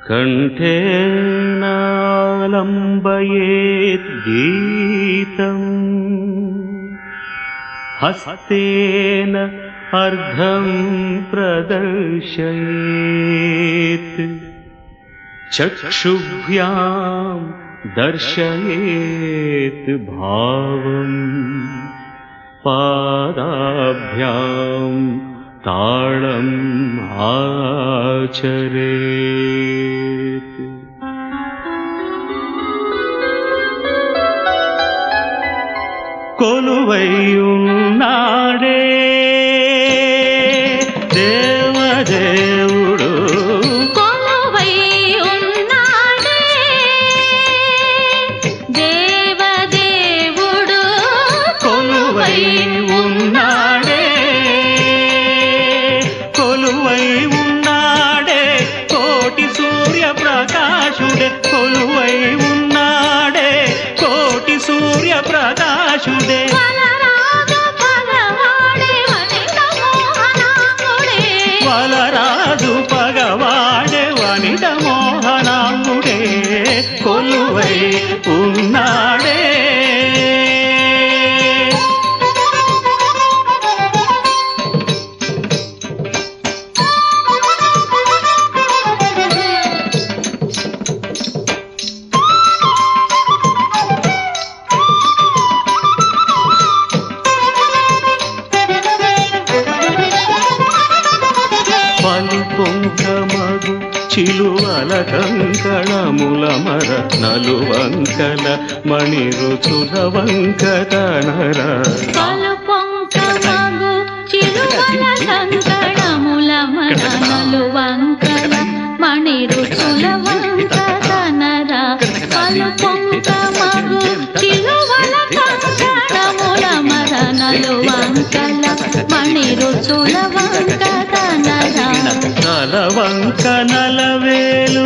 కంఠే నాలంబయేత్ గీతం హస్తేన అర్ధం ప్రదర్శయేత్ చక్షుభ్యాం దర్శయేత్ భావం పాదాభ్యాం తాళం ఆచరేత్. కొలువైయున్నాడే దేవదేవుడు, కొలువైయున్నాడే దేవదేవుడు, కొలువైయున్నాడే కొలువై ఉన్నాడే కోటి సూర్య ప్రకాశుడే, కొలువై ఉన్నాడే కోటి సూర్య ప్రకాశుడే. వలరాజు పగవాడే వనిత మోహనాంగుడే, వలరాజు పగవాడే వనిత మోహనాంగుడే, కొలువై ఉన్నాడే. పలుపొంకమగు చిలువల కంకణముల మర నలువంకల మణిరుచుల వంకతనర. పలుపొంకమగు చిలువల కంకణముల మర నలువంకల మణిరుచుల వంకతనర. పలుపొంకమగు చిలువల కంకణముల మర నలువంకల మణిరుచుల వంకతనర. నలవంక నలవేలు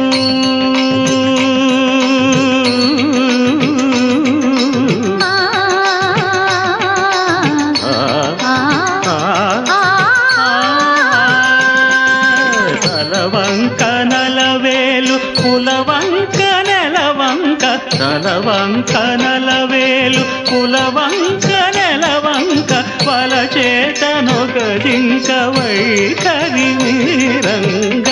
తలవంక నలవేలు కులవంక నెలవంక, తలవంక నలవేలు కులవంక నెలవంక, వలచేతనొక జింక వైఖరి వీరంగ.